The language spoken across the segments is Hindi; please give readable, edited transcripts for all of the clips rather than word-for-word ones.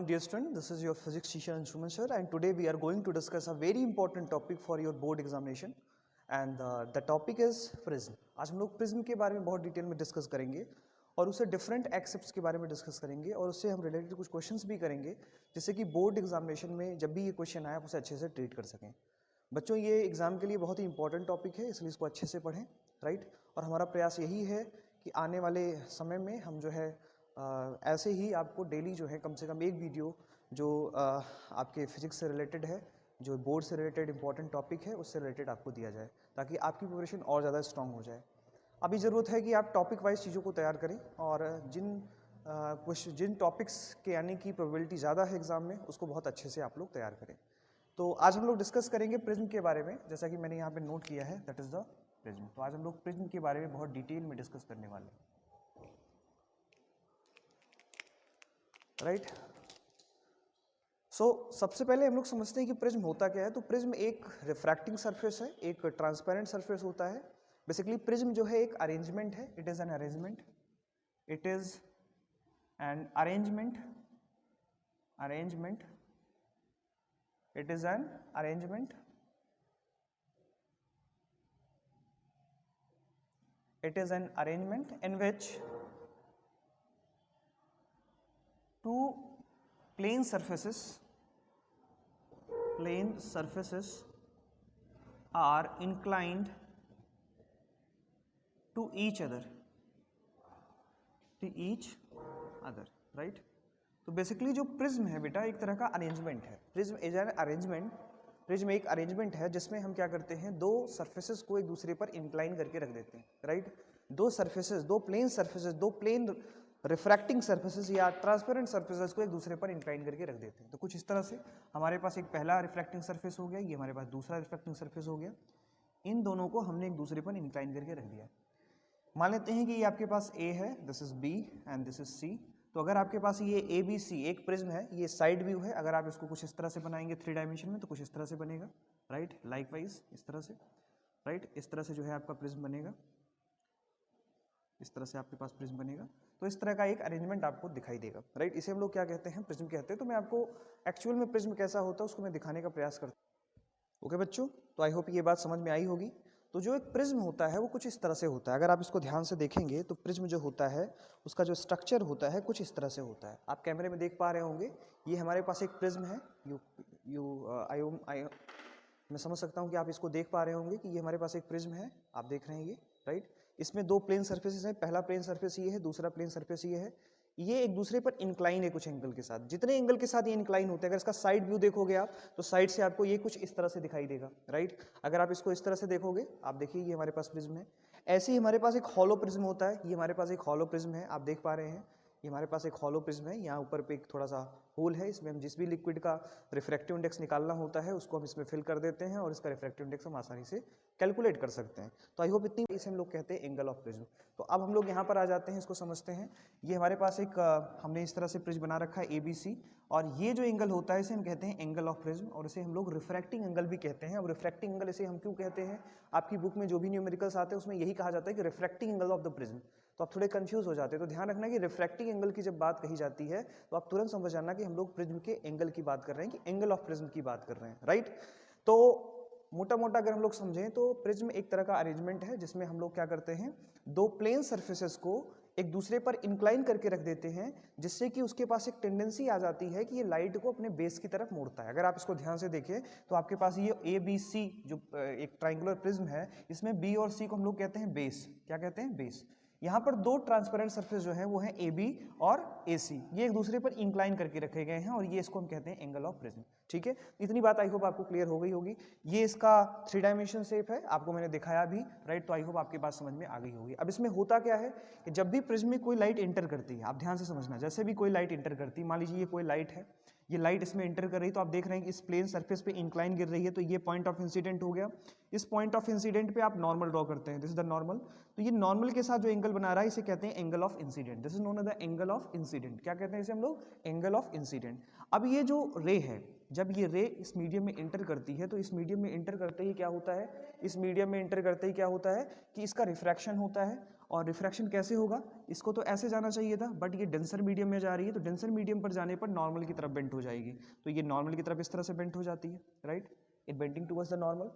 dear student, this is your physics teacher Anshuman sir, and today we are going to discuss a very important topic for your board examination and the topic is prism. आज हम लोग prism के बारे में बहुत डिटेल में डिस्कस करेंगे और उससे डिफरेंट एक्सेप्ट्स के बारे में डिस्कस करेंगे और उससे हम रिलेटेड कुछ क्वेश्चंस भी करेंगे जिससे कि बोर्ड एग्जामिनेशन में जब भी ये क्वेश्चन आए आप उसे अच्छे से ट्रीट कर सकें। बच्चों, ये एग्जाम के लिए बहुत ही इंपॉर्टेंट टॉपिक है, इसलिए इसको अच्छे से पढ़ें, राइट। और हमारा प्रयास यही है कि आने वाले समय में हम जो है ऐसे ही आपको डेली जो है कम से कम एक वीडियो जो आपके फिजिक्स से रिलेटेड है, जो बोर्ड से रिलेटेड इंपॉर्टेंट टॉपिक है, उससे रिलेटेड आपको दिया जाए ताकि आपकी प्रिपरेशन और ज़्यादा स्ट्रांग हो जाए। अभी ज़रूरत है कि आप टॉपिक वाइज चीज़ों को तैयार करें और जिन टॉपिक्स के आने की प्रोबेबिलिटी ज़्यादा है एग्जाम में उसको बहुत अच्छे से आप लोग तैयार करें। तो आज हम लोग डिस्कस करेंगे प्रिज्म के बारे में, जैसा कि मैंने यहाँ पे नोट किया है, दैट इज़ द प्रिज्म। तो आज हम लोग प्रिज्म के बारे में बहुत डिटेल में डिस्कस करने वाले हैं, राइट। सबसे पहले हम लोग समझते हैं कि प्रिज्म होता क्या है। तो प्रिज्म एक रिफ्रैक्टिंग सरफेस है, एक ट्रांसपेरेंट सरफेस होता है। बेसिकली प्रिज्म जो है एक अरेंजमेंट है, it is an arrangement, it is an arrangement, it is an arrangement, it is an arrangement in which two plane surfaces are inclined to each other, right? तो बेसिकली जो प्रिज्म है बेटा एक तरह का अरेंजमेंट है। Prism is an arrangement, prism एक अरेंजमेंट है जिसमें हम क्या करते हैं, दो सरफेसेस को एक दूसरे पर इंक्लाइन करके रख देते हैं, राइट। दो सरफेसेस, दो प्लेन सरफेसेस, दो प्लेन रिफ्रैक्टिंग सरफेसेस या ट्रांसपेरेंट सरफेसेस को एक दूसरे पर इंक्लाइन करके रख देते हैं। तो कुछ इस तरह से हमारे पास एक पहला रिफ्रैक्टिंग सरफेस हो गया, ये हमारे पास दूसरा रिफ्रैक्टिंग सरफेस हो गया, इन दोनों को हमने एक दूसरे पर इंक्लाइन करके रख दिया। मान लेते हैं कि ये आपके पास A है, this is B and this is C। तो अगर आपके पास ये ABC एक प्रिज्म है, ये साइड व्यू है, अगर आप इसको कुछ इस तरह से बनाएंगे 3 डायमेंशन में तो कुछ इस तरह से बनेगा, राइट। लाइकवाइज इस तरह से, राइट, इस तरह से जो है आपका प्रिज्म बनेगा, इस तरह से आपके पास प्रिज्म बनेगा। तो इस तरह का एक अरेंजमेंट आपको दिखाई देगा, राइट। इसे हम लोग क्या कहते हैं, प्रिज्म कहते हैं। तो मैं आपको एक्चुअल में प्रिज्म कैसा होता है उसको मैं दिखाने का प्रयास करता हूँ। ओके बच्चों, तो आई होप ये बात समझ में आई होगी। तो जो एक प्रिज्म होता है वो कुछ इस तरह से होता है। अगर आप इसको ध्यान से देखेंगे तो प्रिज्म जो होता है उसका जो स्ट्रक्चर होता है कुछ इस तरह से होता है। आप कैमरे में देख पा रहे होंगे, ये हमारे पास एक प्रिज्म है। मैं समझ सकता हूँ कि आप इसको देख पा रहे होंगे कि ये हमारे पास एक प्रिज्म है, आप देख रहे हैं ये, राइट। इसमें दो प्लेन सरफेसेस हैं, पहला प्लेन सरफेस ये है, दूसरा प्लेन सरफेस ये है। ये एक दूसरे पर इंक्लाइन है कुछ एंगल के साथ। जितने एंगल के साथ ये इंक्लाइन होते हैं, अगर इसका साइड व्यू देखोगे आप तो साइड से आपको ये कुछ इस तरह से दिखाई देगा, राइट। अगर आप इसको इस तरह से देखोगे, आप देखिए ये हमारे पास प्रिज्म है। ऐसे ही हमारे पास एक हॉलो प्रिज्म होता है, ये हमारे पास एक हॉलो प्रिज्म है, आप देख पा रहे हैं ये हमारे पास एक हॉलो प्रिज्म है। यहाँ ऊपर पे एक थोड़ा सा होल है, इसमें हम जिस भी लिक्विड का रिफ्रैक्टिव इंडेक्स निकालना होता है उसको हम इसमें फिल कर देते हैं और इसका रिफ्रैक्टिव इंडेक्स हम आसानी से कैलकुलेट कर सकते हैं। तो आई होप इतनी, इसे हम लोग कहते हैं एंगल ऑफ प्रिज्म। तो अब हम लोग यहाँ पर आ जाते हैं, इसको समझते हैं। ये हमारे पास एक हमने इस तरह से प्रिज्म बना रखा है ABC, और ये जो एंगल होता है इसे हम कहते हैं एंगल ऑफ प्रिज्म, और इसे हम लोग रिफ्रैक्टिंग एंगल भी कहते हैं। अब रिफ्रैक्टिंग एंगल इसे हम क्यों कहते हैं, आपकी बुक में जो भी न्यूमेरिकल्स आते हैं उसमें यही कहा जाता है कि refracting angle of the prism. तो आप थोड़े कंफ्यूज हो जाते हैं। तो ध्यान रखना कि रिफ्रैक्टिंग एंगल की जब बात कही जाती है तो आप तुरंत समझ जाना कि हम लोग प्रिज्म के एंगल की बात कर रहे हैं, कि एंगल ऑफ प्रिज्म की बात कर रहे हैं, राइट। तो मोटा मोटा अगर हम लोग समझें तो प्रिज्म एक तरह का अरेंजमेंट है जिसमें हम लोग क्या करते हैं, दो प्लेन सरफेसेस को एक दूसरे पर इंक्लाइन करके रख देते हैं, जिससे कि उसके पास एक टेंडेंसी आ जाती है कि ये लाइट को अपने बेस की तरफ मोड़ता है। अगर आप इसको ध्यान से देखें तो आपके पास ये ABC जो एक ट्राइंगुलर प्रिज्म है, इसमें B और C को हम लोग कहते हैं बेस। क्या कहते हैं, बेस। यहाँ पर दो ट्रांसपेरेंट सरफेस जो है वो है AB और AC, ये एक दूसरे पर इंक्लाइन करके रखे गए हैं और ये इसको हम कहते हैं एंगल ऑफ प्रिज्म, ठीक है। इतनी बात आई होप आपको क्लियर हो गई होगी। ये इसका 3 डायमेंशन शेप है, आपको मैंने दिखाया भी, राइट। तो आई होप आपकी बात समझ में आ गई होगी। अब इसमें होता क्या है कि जब भी प्रिज्म में कोई लाइट एंटर करती है, आप ध्यान से समझना, जैसे भी कोई लाइट एंटर करती है, मान लीजिए ये कोई लाइट है, ये लाइट इसमें एंटर कर रही है, तो आप देख रहे हैं कि इस प्लेन सरफेस पे इंक्लाइन गिर रही है, तो ये पॉइंट ऑफ इंसिडेंट हो गया। इस पॉइंट ऑफ इंसिडेंट पे आप नॉर्मल ड्रॉ करते हैं, दिस इज द नॉर्मल। तो ये नॉर्मल के साथ जो एंगल बना रहा है इसे कहते हैं angle of incident, this is known as the angle of incident. क्या कहते हैं इसे हम लोग, एंगल ऑफ इंसिडेंट। अब ये जो रे है, जब ये रे इस मीडियम में एंटर करती है तो इस मीडियम में एंटर करते ही क्या होता है, इस मीडियम में एंटर करते ही क्या होता है कि इसका रिफ्रैक्शन होता है, और रिफ्रैक्शन कैसे होगा, इसको तो ऐसे जाना चाहिए था, बट ये डेंसर मीडियम में जा रही है, तो डेंसर मीडियम पर जाने पर नॉर्मल की तरफ बेंट हो जाएगी, तो ये नॉर्मल की तरफ इस तरह से बेंट हो जाती है, right, it bending towards the normal.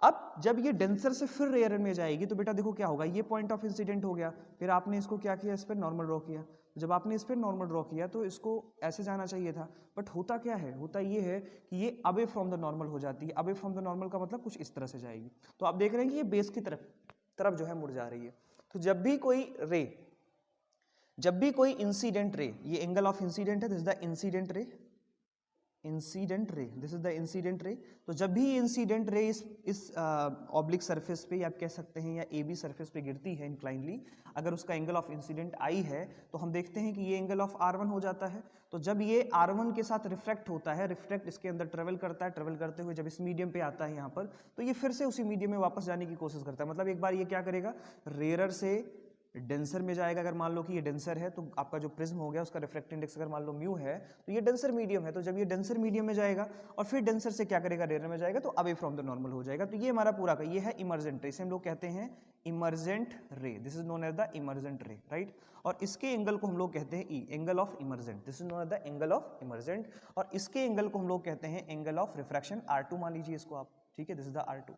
अब जब ये डेंसर से फिर रेयर में जाएगी तो बेटा देखो क्या होगा, ये पॉइंट ऑफ इंसिडेंट हो गया, फिर आपने इसको क्या किया, इस पर नॉर्मल ड्रॉ किया, जब आपने इस पर नॉर्मल ड्रॉ किया तो इसको ऐसे जाना चाहिए था, बट होता क्या है, होता ये है कि ये अवे फ्रॉम द नॉर्मल हो जाती है। अवे फ्रॉम द नॉर्मल का मतलब कुछ इस तरह से जाएगी, तो आप देख रहे हैं कि ये बेस की तरफ जो है मुड़ जा रही है। तो जब भी कोई इंसिडेंट रे, ये एंगल ऑफ इंसिडेंट है, this is the incident ray, this is the incident ray. तो जब भी इंसिडेंट रे इस ऑब्लिक सरफेस पे, या आप कह सकते हैं या ए बी सरफेस पे गिरती है इंक्लाइनली, अगर उसका एंगल ऑफ इंसिडेंट आई है तो हम देखते हैं कि ये एंगल ऑफ R1 हो जाता है। तो जब ये R1 के साथ रिफ्रैक्ट होता है, रिफ्रैक्ट इसके अंदर ट्रेवल करता है, ट्रेवल करते हुए जब इस मीडियम पे आता है यहाँ पर, तो ये फिर से उसी मीडियम में वापस जाने की कोशिश करता है। मतलब एक बार ये क्या करेगा, रेयरर से डेंसर में जाएगा। अगर मान लो कि ये डेंसर है तो आपका जो प्रिज्म हो गया उसका रिफ्रैक्टिव इंडेक्स अगर मान लो म्यू है, तो ये डेंसर मीडियम है, तो जब ये डेंसर मीडियम में जाएगा और फिर डेंसर से क्या करेगा, रेयर में जाएगा, तो अवे फ्रॉम द नॉर्मल हो जाएगा। तो ये हमारा पूरा का ये है इमर्जेंट रे, इसे हम लोग कहते हैं emergent ray, this is known as the emergent ray, right. और इसके एंगल को हम लोग कहते हैं E, angle of emergent, this is known as the angle of emergent. और इसके एंगल को हम लोग कहते हैं एंगल ऑफ रिफ्रैक्शन, R2 मान लीजिए इसको आप, ठीक है, दिस इज द R2।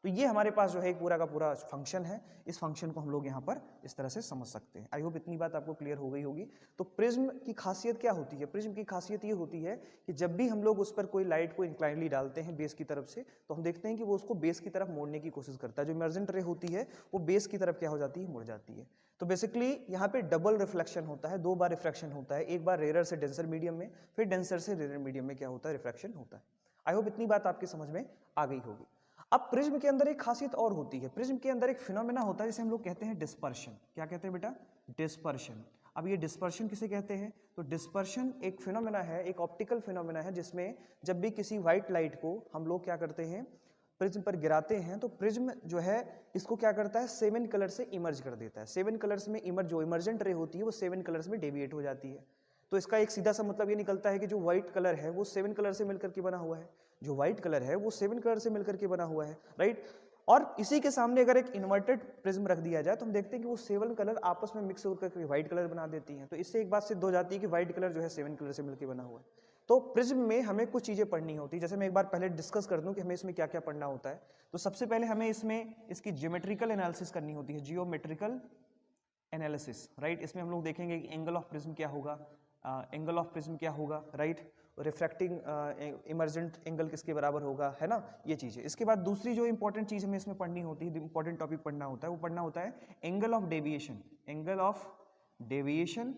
तो ये हमारे पास जो है एक पूरा का पूरा फंक्शन है, इस फंक्शन को हम लोग यहाँ पर इस तरह से समझ सकते हैं। आई होप इतनी बात आपको क्लियर हो गई होगी। तो प्रिज्म की खासियत क्या होती है, प्रिज्म की खासियत ये होती है कि जब भी हम लोग उस पर कोई लाइट को इंक्लाइनली डालते हैं बेस की तरफ से, तो हम देखते हैं कि वो उसको बेस की तरफ मोड़ने की कोशिश करता है। जो इमर्जेंट रे होती है वो बेस की तरफ क्या हो जाती है, मुड़ जाती है। तो बेसिकली यहाँ पे डबल रिफ्लेक्शन होता है, 2 बार रिफ्रैक्शन होता है, एक बार रेयर से डेंसर मीडियम में, फिर डेंसर से रेयर मीडियम में क्या होता है, रिफ्रैक्शन होता है। आई होप इतनी बात आपकी समझ में आ गई होगी। अब प्रिज्म के अंदर एक खासियत और होती है, प्रिज्म के अंदर एक फिनोमेना होता है जिसे हम लोग कहते हैं डिस्पर्शन। क्या कहते हैं बेटा, डिस्पर्शन। अब ये डिस्पर्शन किसे कहते हैं, तो डिस्पर्शन एक फिनोमेना है, एक ऑप्टिकल फिनोमेना है, जिसमें जब भी किसी व्हाइट लाइट को हम लोग क्या करते हैं, प्रिज्म पर गिराते हैं, तो प्रिज्म जो है इसको क्या करता है, 7 कलर से इमर्ज कर देता है। 7 कलर्स में जो इमर्जेंट रे होती है वो 7 कलर्स में डेविएट हो जाती है। तो इसका एक सीधा सा मतलब ये निकलता है कि जो व्हाइट कलर है वो 7 कलर से मिलकर के बना हुआ है, जो व्हाइट कलर है वो 7 कलर से मिलकर के बना हुआ है, राइट। और इसी के सामने अगर एक इन्वर्टेड प्रिज्म रख दिया जाए तो हम देखते हैं कि वो 7 कलर आपस में मिक्स होकर के व्हाइट कलर बना देती हैं। तो इससे एक बात सिद्ध हो जाती है कि व्हाइट कलर जो है 7 कलर से मिलकर बना हुआ है। तो प्रिज्म में हमें कुछ चीजें पढ़नी होती है, जैसे मैं एक बार पहले डिस्कस कर दूं कि हमें इसमें क्या क्या पढ़ना होता है। तो सबसे पहले हमें इसमें इसकी ज्योमेट्रिकल एनालिसिस करनी होती है, जियोमेट्रिकल एनालिसिस, राइट। इसमें हम लोग देखेंगे कि एंगल ऑफ प्रिज्म क्या होगा, एंगल ऑफ प्रिज्म क्या होगा, राइट, रिफ्रैक्टिंग इमर्जेंट एंगल किसके बराबर होगा, है ना, ये चीज़ें। इसके बाद दूसरी जो इंपॉर्टेंट चीज़ हमें इसमें पढ़नी होती है, इंपॉर्टेंट टॉपिक पढ़ना होता है, वो पढ़ना होता है angle of deviation, angle of deviation.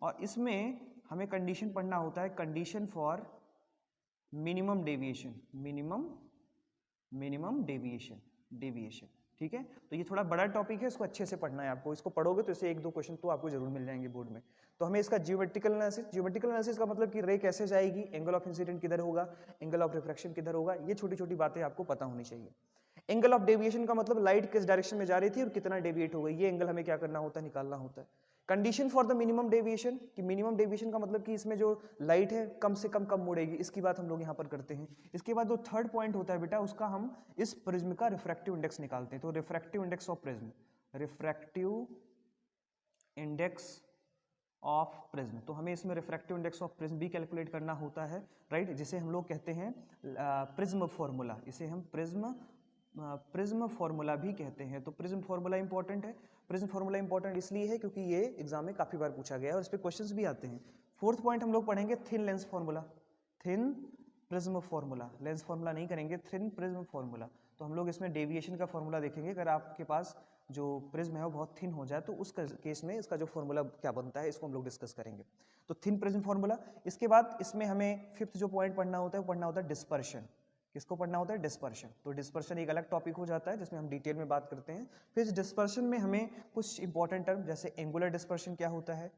और इसमें हमें कंडीशन पढ़ना होता है, condition for minimum deviation, minimum deviation, ठीक है। तो ये थोड़ा बड़ा टॉपिक है, इसको अच्छे से पढ़ना है आपको। इसको पढ़ोगे तो इससे 1-2 क्वेश्चन तो आपको जरूर मिल जाएंगे बोर्ड में। तो हमें इसका ज्योमेट्रिकल एनालिसिस का मतलब कि रे कैसे जाएगी, एंगल ऑफ इंसिडेंट किधर होगा, एंगल ऑफ रिफ्रैक्शन किधर होगा, ये छोटी छोटी बातें आपको पता होनी चाहिए। एंगल ऑफ डेविएशन का मतलब लाइट किस डायरेक्शन में जा रही थी और कितना डेविएट हो गई, ये एंगल हमें क्या करना होता है, निकालना होता है। Condition for the minimum deviation, कि मिनिमम डेविएशन का मतलब कि इसमें जो लाइट है कम से कम मुड़ेगी, इसकी बात हम लोग यहाँ पर करते हैं। इसके बाद जो थर्ड पॉइंट होता है बेटा, उसका हम इस प्रिज्म का रिफ्रैक्टिव इंडेक्स निकालते हैं। तो refractive index of prism, refractive index of prism, तो हमें इसमें रिफ्रैक्टिव इंडेक्स ऑफ प्रिज्म भी कैलकुलेट करना होता है, राइट, जिसे हम लोग कहते हैं प्रिज्म फॉर्मूला, इसे हम प्रिज्म फॉर्मूला भी कहते हैं। तो प्रिज्म फॉर्मूला इंपॉर्टेंट है। प्रिज्म फॉर्मूला इंपॉर्टेंट इसलिए है क्योंकि ये एग्जाम में काफी बार पूछा गया है और इस पे क्वेश्चंस भी आते हैं। फोर्थ पॉइंट हम लोग पढ़ेंगे thin lens formula, thin prism formula, lens formula नहीं करेंगे, थिन प्रिज्म फॉर्मूला। तो हम लोग इसमें डेविएशन का फॉर्मूला देखेंगे। अगर आपके पास जो प्रिज्म है वो बहुत थिन हो जाए तो उस केस में इसका जो फॉर्मूला क्या बनता है, इसको हम लोग डिस्कस करेंगे। तो थिन प्रिज्म फॉर्मूला। इसके बाद इसमें हमें फिफ्थ जो पॉइंट पढ़ना होता है वो पढ़ना होता है डिस्पर्शन। किसको पढ़ना होता है, डिस्पर्शन। तो डिस्पर्शन एक अलग टॉपिक हो जाता है जिसमें हम डिटेल में बात करते हैं। फिर इस डिस्पर्शन में हमें कुछ इंपॉर्टेंट टर्म, जैसे एंगुलर डिस्पर्शन क्या होता है,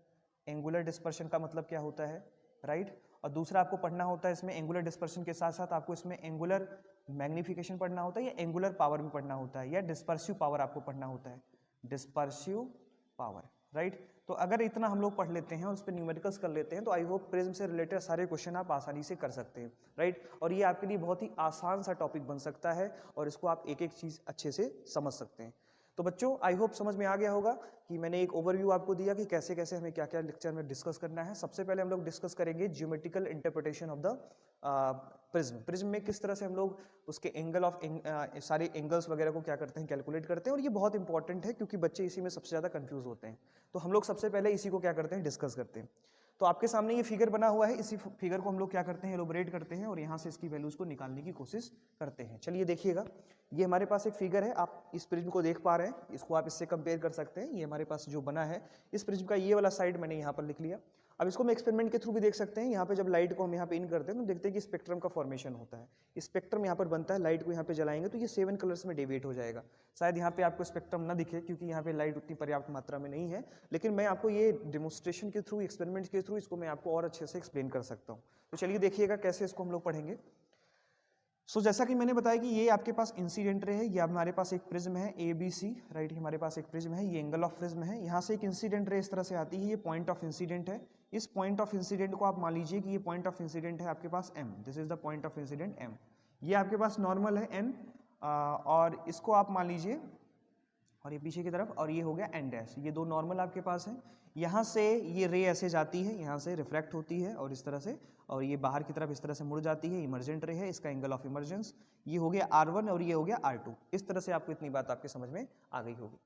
एंगुलर डिस्पर्शन का मतलब क्या होता है, राइट। और दूसरा आपको पढ़ना होता है इसमें एंगुलर डिस्पर्शन के साथ साथ आपको इसमें एंगुलर मैग्निफिकेशन पढ़ना होता है या एंगुलर पावर भी पढ़ना होता है या डिस्पर्सिव पावर आपको पढ़ना होता है, डिस्पर्सिव पावर, राइट। तो अगर इतना हम लोग पढ़ लेते हैं और उस पर न्यूमेरिकल्स कर लेते हैं तो आई होप प्रिज्म से रिलेटेड सारे क्वेश्चन आप आसानी से कर सकते हैं, राइट। और ये आपके लिए बहुत ही आसान सा टॉपिक बन सकता है और इसको आप एक एक चीज़ अच्छे से समझ सकते हैं। तो बच्चों आई होप समझ में आ गया होगा कि मैंने एक ओवरव्यू आपको दिया कि कैसे कैसे हमें क्या क्या लेक्चर में डिस्कस करना है। सबसे पहले हम लोग डिस्कस करेंगे geometrical interpretation of the prism. Prism में किस तरह से हम लोग उसके एंगल ऑफ सारे एंगल्स वगैरह को क्या करते हैं, कैलकुलेट करते हैं, और ये बहुत इंपॉर्टेंट है क्योंकि बच्चे इसी में सबसे ज़्यादा कंफ्यूज होते हैं। तो हम लोग सबसे पहले इसी को क्या करते हैं, डिस्कस करते हैं। तो आपके सामने ये फिगर बना हुआ है, इसी फिगर को हम लोग क्या करते हैं, एलोबरेट करते हैं और यहाँ से इसकी वैल्यूज को निकालने की कोशिश करते हैं। चलिए देखिएगा, ये हमारे पास एक फिगर है, आप इस प्रिज्म को देख पा रहे हैं, इसको आप इससे कंपेयर कर सकते हैं। ये हमारे पास जो बना है इस प्रिज्म का ये वाला साइड मैंने यहाँ पर लिख लिया। अब इसको हम एक्सपेरिमेंट के थ्रू भी देख सकते हैं। यहाँ पे जब लाइट को हम यहाँ पे इन करते हैं तो देखते हैं कि स्पेक्ट्रम का फॉर्मेशन होता है। स्पेक्ट्रम यहाँ पर बनता है, लाइट को यहाँ पे जलाएंगे तो ये 7 कलर्स में डेविएट हो जाएगा। शायद यहाँ पे आपको स्पेक्ट्रम ना दिखे क्योंकि यहाँ पे लाइट उतनी पर्याप्त मात्रा में नहीं है, लेकिन मैं आपको ये डेमोन्स्ट्रेशन के थ्रू, एक्सपेरिमेंट के थ्रू इसको मैं आपको और अच्छे से एक्सप्लेन कर सकता हूँ। तो चलिए देखिएगा कैसे इसको हम लोग पढ़ेंगे। जैसा कि मैंने बताया कि ये आपके पास इंसिडेंट रे है, ये हमारे पास एक प्रिज्म है ABC, राइट। हमारे पास एक प्रिज्म है, ये एंगल ऑफ प्रिज्म है। यहाँ से एक इंसिडेंट रे इस तरह से आती है, ये पॉइंट ऑफ इंसिडेंट है। इस पॉइंट ऑफ इंसिडेंट को आप मान लीजिए कि ये पॉइंट ऑफ इंसिडेंट है आपके पास M, this is the point of incident M। ये आपके पास नॉर्मल है N, और इसको आप मान लीजिए, और ये पीछे की तरफ, और ये हो गया N डैश। ये दो नॉर्मल आपके पास हैं। यहाँ से ये रे ऐसे जाती है, यहाँ से रिफ्रैक्ट होती है और इस तरह से, और ये बाहर की तरफ इस तरह से मुड़ जाती है। इमर्जेंट रे है, इसका एंगल ऑफ इमर्जेंस ये हो गया R1 और ये हो गया R2। इस तरह से आपको इतनी बात आपके समझ में आ गई होगी।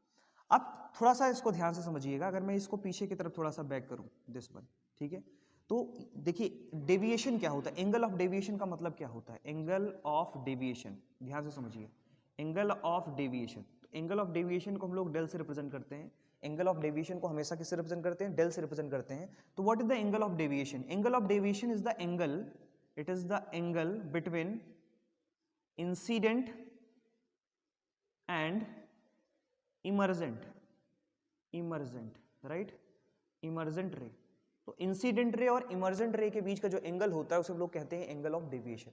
अब थोड़ा सा इसको ध्यान से समझिएगा, अगर मैं इसको पीछे की तरफ थोड़ा सा बैक करूँ, दिस वन, ठीक है। तो देखिए डेविएशन क्या होता है, एंगल ऑफ डेविएशन का मतलब क्या होता है, एंगल ऑफ डेविएशन, ध्यान से समझिए, angle of deviation. Angle of deviation को हम लोग डेल से रिप्रेजेंट करते हैं। एंगल ऑफ डेविएशन को हमेशा किससे रिप्रेजेंट करते हैं, डेल से रिप्रेजेंट करते हैं। तो what is the angle of deviation, angle of deviation is the angle, it is the angle between incident and emergent, right, emergent रे। तो इंसिडेंट रे और इमर्जेंट रे के बीच का जो एंगल होता है उसे हम लोग कहते हैं angle of deviation.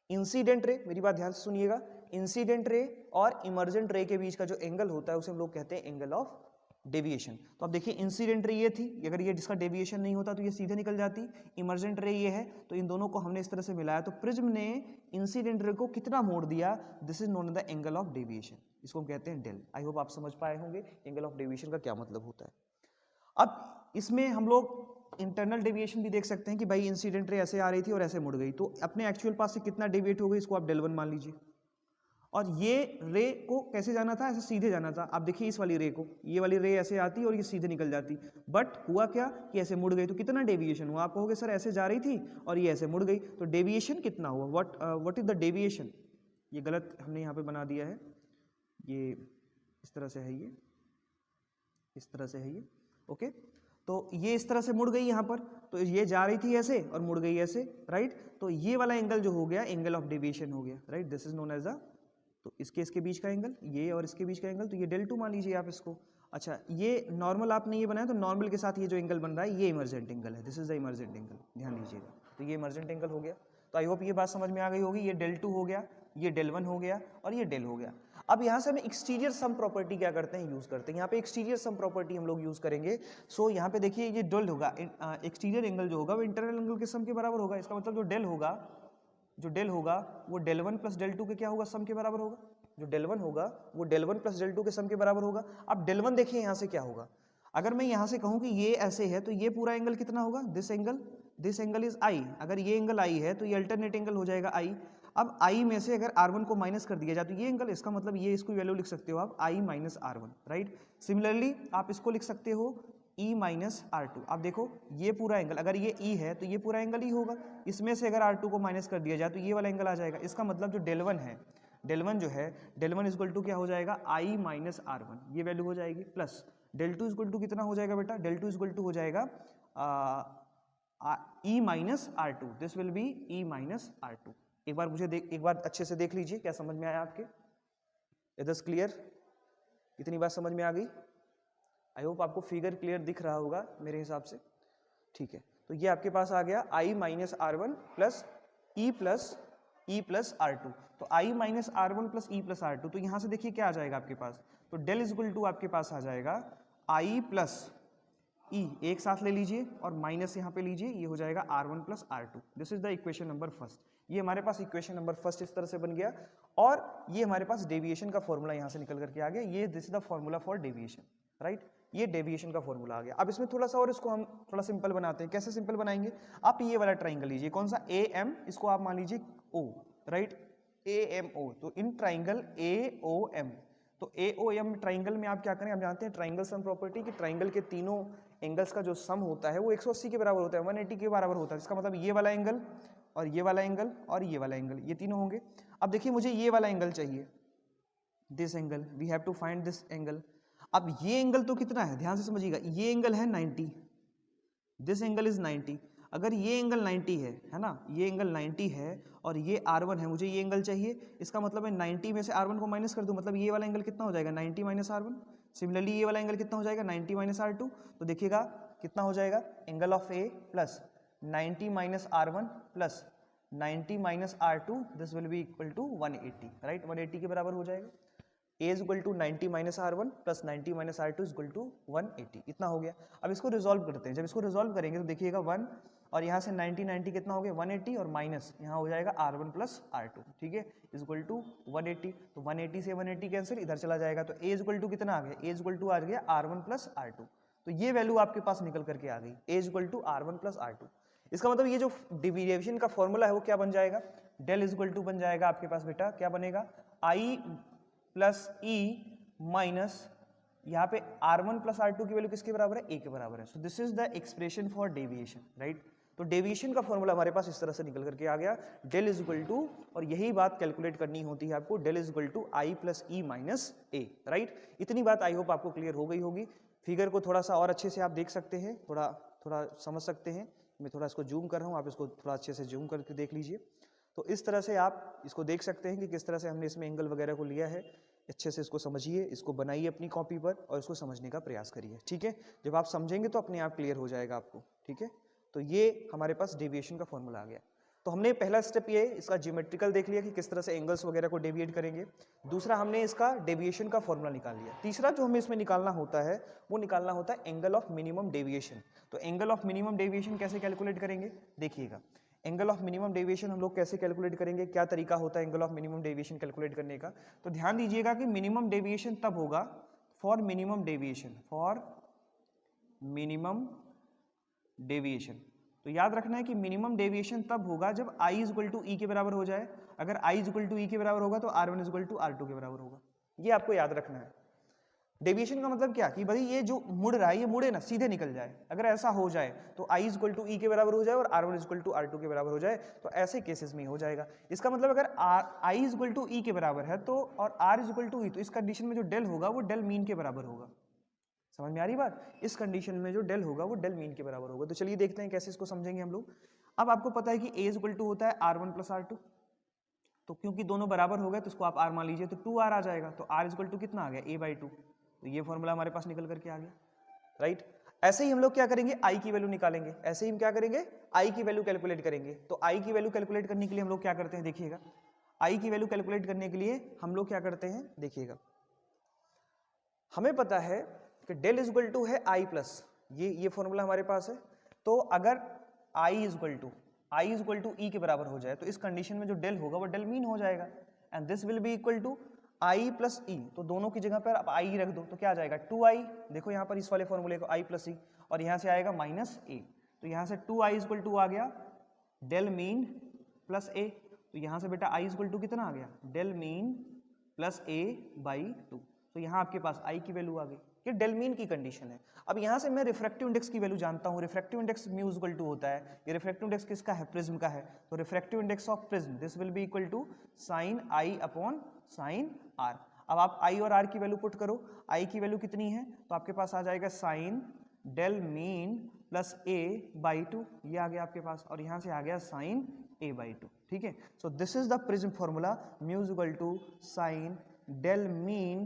Incident ray, मेरी बात ध्यान से सुनिएगा, इंसिडेंट रे और इमर्जेंट रे के बीच का जो एंगल होता है उसे हम लोग कहते हैं एंगल ऑफ डेविएशन। तो अब देखिए इंसिडेंट रे ये थी, अगर ये जिसका डेविएशन नहीं होता तो ये सीधे निकल जाती। इमर्जेंट रे ये है, तो इन दोनों को हमने इस तरह से मिलाया तो प्रिज्म ने इंसिडेंट रे को कितना मोड़ दिया, this is known the angle of deviation. इसको हम कहते हैं डेल। आई होप आप समझ पाए होंगे एंगल ऑफ डेविएशन का क्या मतलब होता है। अब इसमें हम लोग इंटरनल डेविएशन भी देख सकते हैं कि भाई इंसिडेंट रे ऐसे आ रही थी और ऐसे मुड़ गई, तो अपने एक्चुअल पास से कितना डेविएट हो गई, इसको आप डेल1 मान लीजिए। और ये रे को कैसे जाना था, ऐसे सीधे जाना था। आप देखिए इस वाली रे को, ये वाली रे ऐसे आती और ये सीधे निकल जाती, बट हुआ क्या कि ऐसे मुड़ गई। तो कितना डेविएशन हुआ, आप कहोगे सर ऐसे जा रही थी और ये ऐसे मुड़ गई, तो डेविएशन कितना हुआ, व्हाट इज द डेविएशन। ये गलत हमने यहाँ पे बना दिया है, ये इस तरह से है, ये इस तरह से है, ये ओके। तो ये इस तरह से मुड़ गई यहाँ पर, तो ये जा रही थी ऐसे और मुड़ गई ऐसे, राइट। तो ये वाला एंगल जो हो गया एंगल ऑफ डेविएशन हो गया, right, this is known as the, तो इसके बीच का एंगल, ये और इसके बीच का एंगल, तो ये डेल2 मान लीजिए आप इसको। अच्छा, ये नॉर्मल आपने ये बनाया, तो नॉर्मल के साथ ये जो एंगल बन रहा है ये इमर्जेंट एंगल है, this is the emergent angle, ध्यान दीजिएगा। तो ये इमर्जेंट एंगल हो गया। तो आई होप ये बात समझ में आ गई होगी। ये डेल2 हो गया, ये डेल1 हो गया और ये डेल हो गया। अब यहाँ से हम एक्सटीरियर सम प्रॉपर्टी क्या करते हैं, यूज करते हैं। यहाँ पे एक्सटीरियर सम प्रॉपर्टी हम लोग यूज करेंगे। सो यहाँ पे देखिए ये डेल होगा, एक्सटीरियर एंगल जो होगा वो इंटरनल एंगल के सम के बराबर होगा। इसका मतलब जो डेल होगा वो डेल1 प्लस डेल2 के क्या होगा, सम के बराबर होगा। जो डेल1 होगा वो डेल1 प्लस डेल2 के सम के बराबर होगा। अब डेल1 देखिए यहाँ से क्या होगा, अगर मैं यहाँ से कहूँ कि ये ऐसे है तो ये पूरा एंगल कितना होगा, दिस एंगल इज आई। अगर ये एंगल आई है तो ये अल्टरनेट एंगल हो जाएगा आई। अब आई में से अगर R1 को माइनस कर दिया जाए तो ये एंगल, इसका मतलब ये, इसको वैल्यू लिख सकते हो आप I minus R1, right. Similarly आप इसको लिख सकते हो E माइनस R2। आप देखो ये पूरा एंगल, अगर ये E है तो ये पूरा एंगल ही होगा। इसमें से अगर R2 को माइनस कर दिया जाए तो ये वाला एंगल आ जाएगा। इसका मतलब जो डेल1 है, डेल1 जो है, डेल1 इक्वल टू क्या हो जाएगा, I माइनस R1, ये वैल्यू हो जाएगी, प्लस डेल2 इक्वल टू कितना हो जाएगा बेटा, डेल2 इक्वल टू हो जाएगा E minus R2, this will B E minus R2। एक बार अच्छे से देख लीजिए क्या समझ में आया आपके, इज क्लियर, कितनी बात समझ में आ गई। आई होप आपको फिगर क्लियर दिख रहा होगा मेरे हिसाब से, ठीक है। तो ये आपके पास आ गया I minus R1 plus E plus R2। तो I minus R1 plus E plus R2, तो यहाँ से देखिए क्या आ जाएगा आपके पास, तो डेल इज इक्वल टू आपके पास आ जाएगा I प्लस ई एक साथ ले लीजिए और माइनस यहाँ पे लीजिए, ये हो जाएगा R1 plus R2। This is the equation number first. ये हमारे पास इक्वेशन नंबर फर्स्ट इस तरह से बन गया और ये हमारे पास डेविएशन का फॉर्मूला यहाँ से निकल करके आ गया। ये this is the formula for deviation, right. ये डेविएशन का फॉर्मूला आ गया। अब इसमें थोड़ा सा और इसको हम थोड़ा सिंपल बनाते हैं। कैसे सिंपल बनाएंगे? आप ये वाला ट्राइंगल लीजिए, कौन सा? AM, इसको आप मान लीजिए O, राइट, AMO। तो इन ट्राइंगल AOM, तो AOM ट्राइंगल में आप क्या करें? आप जानते हैं ट्राइंगल सम प्रॉपर्टी कि ट्राइंगल के तीनों एंगल्स का जो सम होता है वो 180 के बराबर होता है, 180 के बराबर होता है। इसका मतलब ये वाला एंगल और ये वाला एंगल और ये वाला एंगल, ये तीनों होंगे। अब देखिए मुझे ये वाला एंगल चाहिए, this angle, we have to find this angle. अब ये एंगल तो कितना है, ध्यान से समझिएगा, ये एंगल है 90, दिस एंगल इज 90। अगर ये एंगल 90 है ना, ये एंगल 90 है और ये R1 है, मुझे ये एंगल चाहिए। इसका मतलब है 90 में से R1 को माइनस कर दूं, मतलब ये वाला एंगल कितना हो जाएगा? 90 माइनस R1। सिमिलरली ये वाला एंगल कितना हो जाएगा? 90 माइनस R2। तो देखिएगा कितना हो जाएगा? Angle of A plus 90 minus R1 plus 90 minus R2, this will be equal to 180, right. 180 के बराबर हो जाएगा। A is equal to 90 minus R1 plus 90 minus R2 is equal to 180, इतना हो गया। अब इसको रिजॉल्व करते हैं। जब इसको रिजॉल्व करेंगे तो देखिएगा 1 और यहाँ से 90 कितना हो गया? 180 और माइनस यहाँ हो जाएगा R1 प्लस R2, ठीक है, इज इक्वल टू 180। तो 180 से 180 कैंसिल, इधर चला जाएगा। तो A इज इक्वल टू कितना आ गया? A इज इक्वल टू आ गया R1 प्लस R2। तो ये वैल्यू आपके पास निकल करके आ गई, A is equal to R1 plus R2। इसका मतलब ये जो डेविएशन का फॉर्मूला है वो क्या बन जाएगा? डेल इज इक्वल टू बन जाएगा आपके पास बेटा, क्या बनेगा? I प्लस E माइनस यहाँ पे R1 प्लस R2 की वैल्यू किसके बराबर है? A के बराबर है। So this is the expression for deviation, right. तो डेविएशन का फॉर्मूला हमारे पास इस तरह से निकल करके आ गया, डेल इज इक्वल टू, और यही बात कैलकुलेट करनी होती है आपको, del is equal to I plus E minus A, राइट। इतनी बात आई होप आपको क्लियर हो गई होगी। फिगर को थोड़ा सा और अच्छे से आप देख सकते हैं, थोड़ा समझ सकते हैं। मैं थोड़ा इसको जूम कर रहा हूँ, आप इसको थोड़ा अच्छे से जूम करके देख लीजिए। तो इस तरह से आप इसको देख सकते हैं कि किस तरह से हमने इसमें एंगल वगैरह को लिया है। अच्छे से इसको समझिए, इसको बनाइए अपनी कॉपी पर और इसको समझने का प्रयास करिए, ठीक है। जब आप समझेंगे तो अपने आप क्लियर हो जाएगा आपको, ठीक है। तो ये हमारे पास डेविएशन का फॉर्मूला आ गया। तो हमने पहला स्टेप ये इसका ज्योमेट्रिकल देख लिया कि किस तरह से एंगल्स वगैरह को डेविएट करेंगे। दूसरा हमने इसका डेविएशन का फॉर्मूला निकाल लिया। तीसरा जो हमें इसमें निकालना होता है वो निकालना होता है एंगल ऑफ मिनिमम डेविएशन। तो एंगल ऑफ मिनिमम डेविएशन कैसे कैलकुलेट करेंगे? देखिएगा, एंगल ऑफ मिनिमम डेविएशन हम लोग कैसे कैलकुलेट करेंगे, क्या तरीका होता है angle of minimum deviation calculate करने का? तो ध्यान दीजिएगा कि मिनिमम डेविएशन तब होगा for minimum deviation, for minimum deviation. तो याद रखना है कि मिनिमम डेविएशन तब होगा जब I इज इक्वल टू ई के बराबर हो जाए। अगर I इज इक्वल टू ई के बराबर होगा तो R1 is equal to R2 के बराबर होगा। ये आपको याद रखना है। डेविएशन का मतलब क्या कि भाई ये जो मुड़ रहा है ये मुड़े ना, सीधे निकल जाए। अगर ऐसा हो जाए तो I इज इक्वल टू ई के बराबर हो जाए और R1 is equal to R2 के बराबर हो जाए, तो ऐसे केसेस में हो जाएगा। इसका मतलब अगर I इज इक्वल टू ई के बराबर है तो और R इज इक्वल टू ई, तो इस कंडीशन में जो डेल होगा वो डेल मीन के बराबर होगा। समझ में आ रही बात? इस कंडीशन में जो डेल होगा वो डेल मीन के बराबर होगा। तो चलिए देखते हैं कैसे इसको समझेंगे हम लोग। अब आपको पता है कि A इज इक्वल टू होता है R1 प्लस R2, तो क्योंकि दोनों बराबर हो गए तो इसको आप R मान लीजिए, तो 2R आ जाएगा। तो R इज इक्वल टू कितना आ गया? A/2। तो ये फॉर्मूला हमारे पास निकल करके आ गया, राइट। ऐसे ही हम लोग क्या करेंगे? I की वैल्यू निकालेंगे। ऐसे ही हम क्या करेंगे? I की वैल्यू कैलकुलेट करेंगे। तो I की वैल्यू कैलकुलेट करने के लिए हम लोग क्या करते हैं? देखिएगा, I की वैल्यू कैलकुलेट करने के लिए हम लोग क्या करते हैं? देखिएगा, हमें पता है कि डेल इज इक्वल टू है I प्लस, ये फॉर्मूला हमारे पास है। तो अगर I इज इक्वल टू ई के बराबर हो जाए तो इस कंडीशन में जो डेल होगा वो डेल मीन हो जाएगा, and this will be equal to I plus E. तो दोनों की जगह पर आप I रख दो तो क्या आ जाएगा? 2I। देखो यहाँ पर इस वाले फॉर्मूले को I प्लस ई, और यहाँ से आएगा माइनस ए। तो यहाँ से 2I इज इक्वल टू आ गया डेल मीन प्लस ए। तो यहाँ से बेटा I इज इक्वल टू कितना आ गया? Del mean plus A/2। तो यहाँ आपके पास I की वैल्यू आ गई। ये डेल मीन की कंडीशन है। अब यहाँ से मैं रिफ्रैक्टिव इंडेक्स की वैल्यू जानता हूँ। Refractive index mu is equal to होता है। ये रिफ्रैक्टिव इंडेक्स किसका है? प्रिज्म का है। तो refractive index of prism this will be equal to sine I upon sine R। अब आप I और R की वैल्यू पुट करो। I की वैल्यू कितनी है? तो आपके पास आ जाएगा sign del mean plus A/2, ये आ गया आपके पास, और यहाँ से आ गया साइन A/2, ठीक है। So this is the prism formula, mu is equal to sine del mean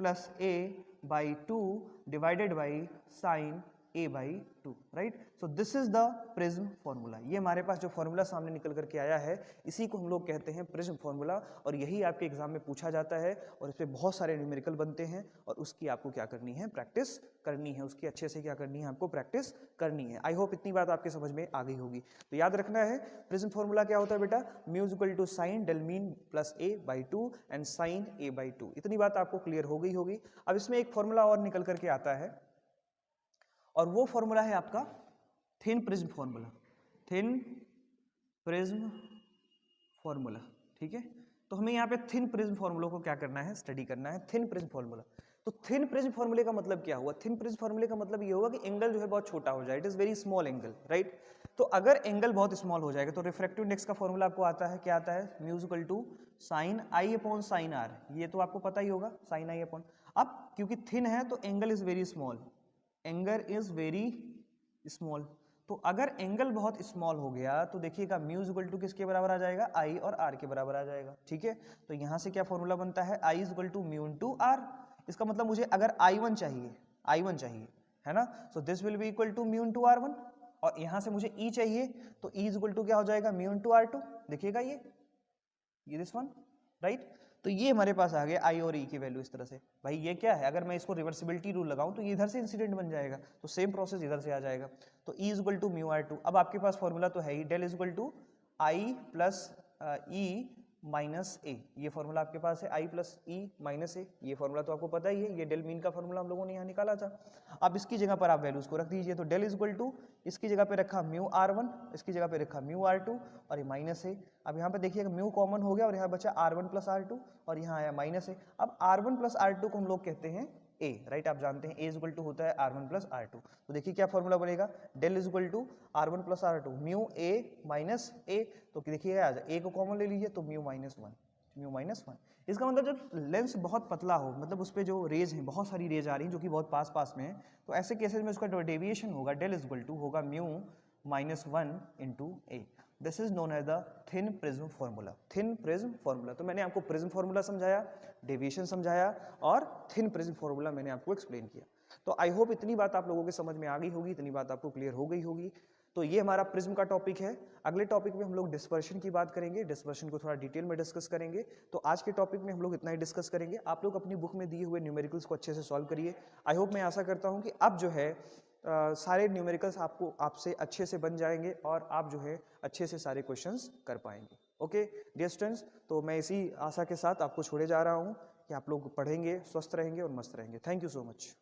plus A/2 divided by sine A/2, right. So this is the prism formula. ये हमारे पास जो फॉर्मूला सामने निकल करके आया है इसी को हम लोग कहते हैं प्रिज्म फॉर्मूला, और यही आपके एग्जाम में पूछा जाता है और इस पे बहुत सारे न्यूमेरिकल बनते हैं और उसकी आपको क्या करनी है, प्रैक्टिस करनी है, उसकी अच्छे से क्या करनी है, आपको प्रैक्टिस करनी है। आई होप इतनी बात आपके समझ में आ गई होगी। तो याद रखना है प्रिज्म फॉर्मूला क्या होता है बेटा, mu is equal to sine del mean plus A/2 and sine A/2। इतनी बात आपको क्लियर हो गई होगी। अब इसमें एक फॉर्मूला और निकल करके आता है और वो फॉर्मूला है आपका thin prism formula, thin prism formula, ठीक है। तो हमें यहाँ पे थिन प्रिज्म फॉर्मूला को क्या करना है, स्टडी करना है, थिन प्रिज्म फॉर्मूला। तो थिन प्रिज्म फॉर्मूले का मतलब क्या हुआ, थिन प्रिज्म फॉर्मूले का मतलब ये होगा कि एंगल जो है बहुत छोटा हो जाए, it is very small angle, right. तो अगर एंगल बहुत स्मॉल हो जाएगा तो रिफ्रैक्टिव इंडेक्स का फॉर्मूला आपको आता है, क्या आता है, mu is equal to sine I upon sine R, ये तो आपको पता ही होगा, साइन आई अपॉन। अब क्योंकि थिन है तो angle is very small, angle is very small. तो अगर एंगल बहुत स्मॉल हो गया तो देखिएगा म्यू इज इक्वल टू किसके बराबर आ जाएगा, आई और आर के बराबर आ जाएगा, ठीक है। तो यहां से क्या फॉर्मूला बनता है, I is equal to mu into R. इसका मतलब मुझे अगर I1 चाहिए, I1 चाहिए, है ना, so this will be equal to mu into R1, और यहां से मुझे E चाहिए तो E इज इक्वल टू क्या हो जाएगा, म्यू इनटू R2। देखिएगा ये दिस वन, राइट। तो ये हमारे पास आ गया आई और ई की वैल्यू इस तरह से। भाई ये क्या है, अगर मैं इसको रिवर्सिबिलिटी रूल लगाऊं तो ये इधर से इंसिडेंट बन जाएगा, तो सेम प्रोसेस इधर से आ जाएगा। तो E is equal to mu R2। अब आपके पास फॉर्मूला तो है ही, del is equal to I plus E minus A, ये फॉर्मूला आपके पास है, आई प्लस ई माइनस ए, ये फॉर्मूला तो आपको पता ही है, ये डेल मीन का फॉर्मूला हम लोगों ने यहाँ निकाला था। अब इसकी जगह पर आप वैल्यूज को रख दीजिए, तो डेल इज इक्वल टू, इसकी जगह पे रखा म्यू R1, इसकी जगह पे रखा म्यू R2 और ये माइनस ए। अब यहाँ पे देखिएगा म्यू कॉमन हो गया और यहाँ बचा R1 प्लस R2 और यहाँ आया माइनस ए। अब R1 प्लस R2 को हम लोग कहते हैं ए, राइट। आप जानते हैं ए इज इक्वल टू होता है R1 प्लस R2। तो देखिए क्या फॉर्मूला बनेगा, del is equal to R1 plus R2 mu A minus A. तो देखिएगा ए को कॉमन ले लीजिए तो म्यू माइनस 1, म्यू माइनस 1। इसका मतलब जब लेंस बहुत पतला हो, मतलब उस पर जो रेज हैं, बहुत सारी रेज आ रही हैं जो कि बहुत पास पास में है, तो ऐसे केसेस में उसका डेविएशन होगा, डेल इज इक्वल टू होगा mu minus 1 into A. This is known as the thin prism formula, thin prism formula. तो मैंने आपको प्रिज्म फॉर्मूला समझाया, डेविएशन समझाया और थिन प्रिज्म फॉर्मूला मैंने आपको एक्सप्लेन किया। तो आई होप इतनी बात आप लोगों के समझ में आ गई होगी, इतनी बात आपको क्लियर हो गई होगी। तो ये हमारा प्रिज्म का टॉपिक है। अगले टॉपिक में हम लोग डिस्पर्शन की बात करेंगे, डिस्पर्शन को थोड़ा डिटेल में डिस्कस करेंगे। तो आज के टॉपिक में हम लोग इतना ही डिस्कस करेंगे। आप लोग अपनी बुक में दिए हुए न्यूमेरिकल्स को अच्छे से सॉल्व करिए। आई होप, मैं आशा करता हूँ कि अब जो है सारे न्यूमेरिकल्स आपसे अच्छे से बन जाएंगे और आप जो है अच्छे से सारे क्वेश्चंस कर पाएंगे। ओके डियर स्टूडेंट्स, तो मैं इसी आशा के साथ आपको छोड़े जा रहा हूँ कि आप लोग पढ़ेंगे, स्वस्थ रहेंगे और मस्त रहेंगे। Thank you so much.